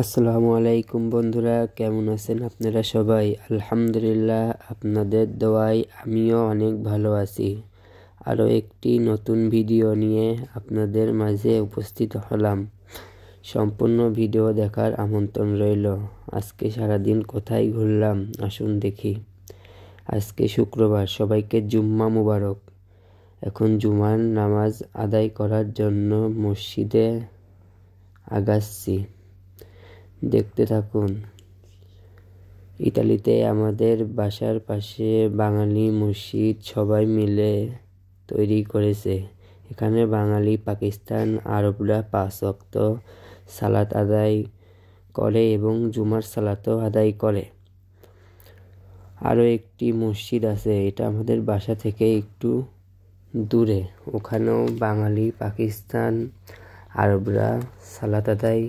আসসালামু আলাইকুম বন্ধুরা, কেমন আছেন আপনারা সবাই? আলহামদুলিল্লাহ, আপনাদের দোয়ায় আমিও অনেক ভালো আছি। আরও একটি নতুন ভিডিও নিয়ে আপনাদের মাঝে উপস্থিত হলাম। সম্পূর্ণ ভিডিও দেখার আমন্ত্রণ রইল। আজকে সারাদিন কোথায় ঘুরলাম আসুন দেখি। আজকে শুক্রবার, সবাইকে জুম্মা মুবারক। এখন জুমার নামাজ আদায় করার জন্য মসজিদে আগাচ্ছি, দেখতে থাকুন। ইতালিতে আমাদের বাসার পাশে বাঙালি মসজিদ সবাই মিলে তৈরি করেছে। এখানে বাঙালি, পাকিস্তান, আরবরা 5 ওয়াক্ত সালাত আদায় করে এবং জুমার সালাতও আদায় করে। আরও একটি মসজিদ আছে, এটা আমাদের বাসা থেকে একটু দূরে। ওখানেও বাঙালি, পাকিস্তান, আরবরা সালাত আদায়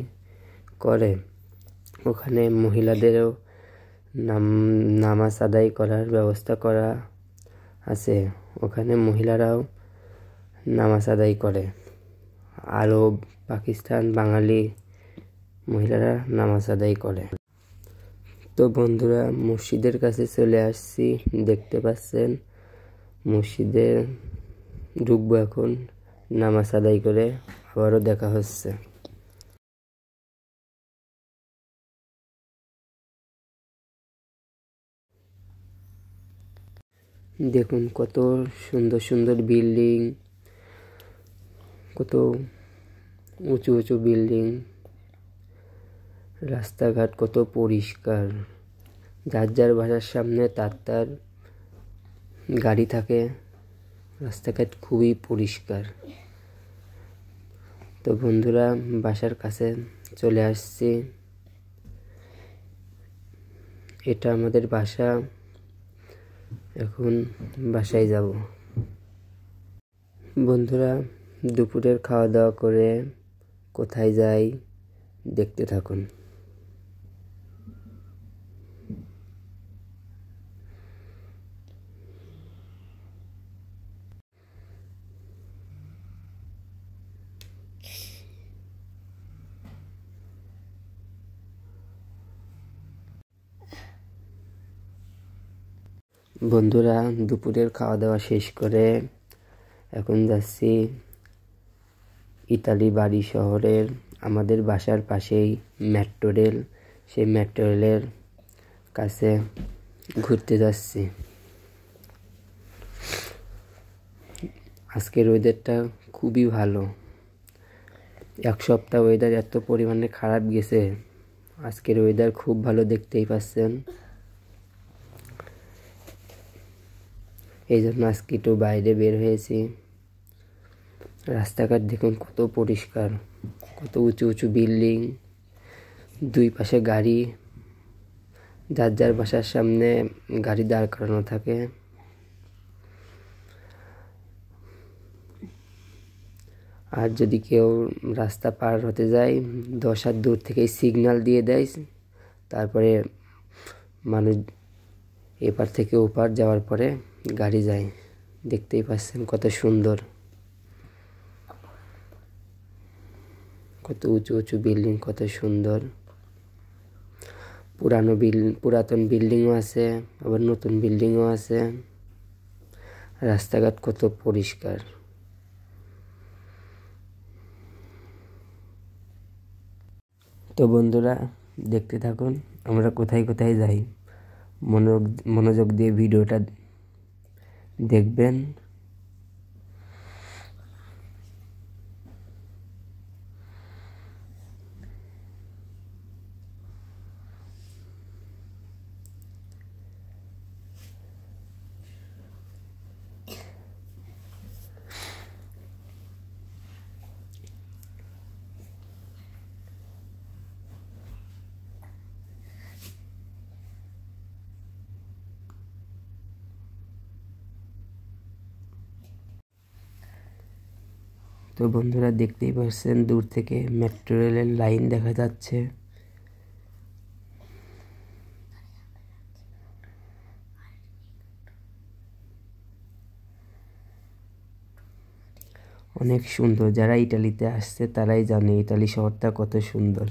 করে। ওখানে মহিলাদেরও নামাজ আদায় করার ব্যবস্থা করা আছে। ওখানে মহিলারাও নামাজ আদায় করে। আরব, পাকিস্তান, বাঙালি মহিলারা নামাজ আদায় করে। তো বন্ধুরা, মসজিদের কাছে চলে আসছি, দেখতে পাচ্ছেন। মসজিদে ঢুকবো এখন, নামাজ আদায় করে আবারও দেখা হচ্ছে। দেখুন কত সুন্দর সুন্দর বিল্ডিং, কত উঁচু উঁচু বিল্ডিং, রাস্তাঘাট কত পরিষ্কার। যার যার বাসার সামনে তার গাড়ি থাকে। রাস্তাঘাট খুবই পরিষ্কার। তো বন্ধুরা, বাসার কাছে চলে আসছি। এটা আমাদের বাসা। এখন বাসায় যাব। বন্ধুরা, দুপুরের খাওয়া দাওয়া করে কোথায় যাই দেখতে থাকুন। বন্ধুরা, দুপুরের খাওয়া দাওয়া শেষ করে এখন যাচ্ছি ইতালি বাড়ি শহরের আমাদের বাসার পাশেই মেট্রো রেল। সেই মেট্রো রেলের কাছে ঘুরতে যাচ্ছি। আজকের ওয়েদারটা খুবই ভালো। এক সপ্তাহ ওয়েদার এত পরিমাণে খারাপ গেছে, আজকের ওয়েদার খুব ভালো, দেখতেই পাচ্ছেন। এই জন্য আজকে একটু বাইরে বের হয়েছি। রাস্তাঘাট দেখুন কত পরিষ্কার, কত উঁচু উঁচু বিল্ডিং, দুই পাশে গাড়ি। যার যার বাসার সামনে গাড়ি দাঁড় করানো থাকে। আর যদি কেউ রাস্তা পার হতে যায়, 10 হাত দূর থেকেই সিগন্যাল দিয়ে দেয়। তারপরে মানুষ এপার থেকে ওপার যাওয়ার পরে গাড়ি যায়। দেখতেই পাচ্ছেন কত সুন্দর, কত উঁচু উঁচু বিল্ডিং, কত সুন্দর। পুরাতন বিল্ডিংও আছে, আবার নতুন বিল্ডিংও আছে। রাস্তাঘাট কত পরিষ্কার। তো বন্ধুরা, দেখতে থাকুন আমরা কোথায় কোথায় যাই। মনোযোগ দিয়ে ভিডিওটা দেখবেন। তো বন্ধুরা, দেখতেই পাচ্ছেন দূর থেকে মেট্রো রেলের লাইন দেখা যাচ্ছে। অনেক সুন্দর। যারা ইটালিতে আসছে তারাই জানে ইটালি শহরটা কত সুন্দর।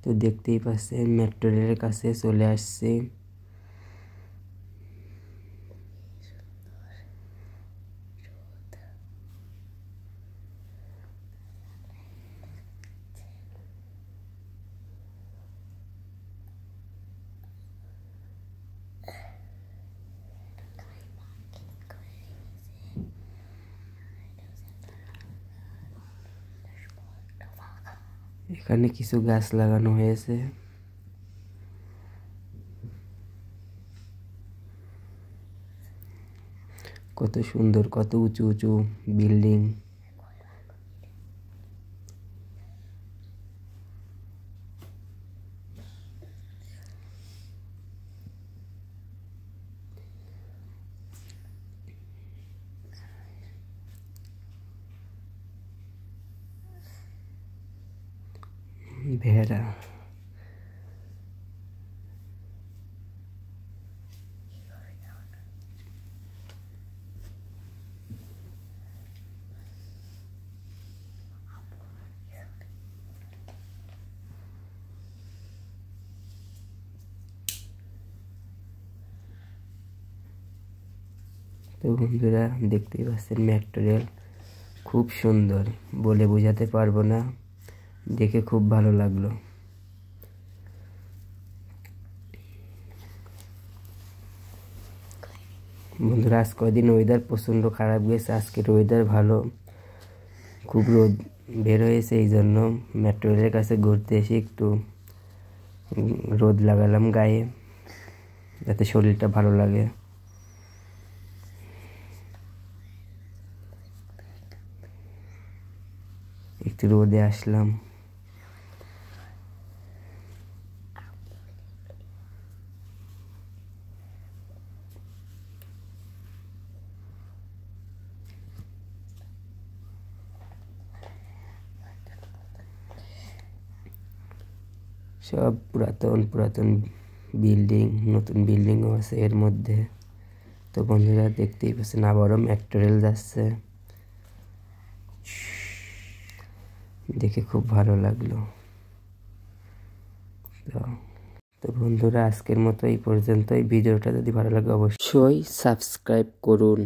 তো দেখতেই পাচ্ছেন মেট্রো রেলের কাছে চলে আসছে। এখানে কিছু গাছ লাগানো হয়েছে। কত সুন্দর, কত উঁচু উঁচু বিল্ডিং। ভেড়া, তো বন্ধুরা দেখতেই পাচ্ছেন মেট্রো রেল খুব সুন্দর, বলে বোঝাতে পারবো না, দেখে খুব ভালো লাগলো। বন্ধুরা আজ কয়দিন ওয়েদার প্রচণ্ড খারাপ গেছে, আজকের ওয়েদার ভালো, খুব রোদ বের হয়েছে, এই জন্য মেট্রো রেলের কাছে ঘুরতে এসে একটু রোদ লাগালাম গায়ে, যাতে শরীরটা ভালো লাগে। একটু রোদে আসলাম। সব পুরাতন পুরাতন বিল্ডিং, নতুন বিল্ডিংও আছে এর মধ্যে। তো বন্ধুরা দেখতেই পাচ্ছেন আবারও মেট্রো রেল যাচ্ছে, দেখে খুব ভালো লাগলো। তো বন্ধুরা আজকের মতো এই পর্যন্তই। ভিডিওটা যদি ভালো লাগে অবশ্যই সাবস্ক্রাইব করুন।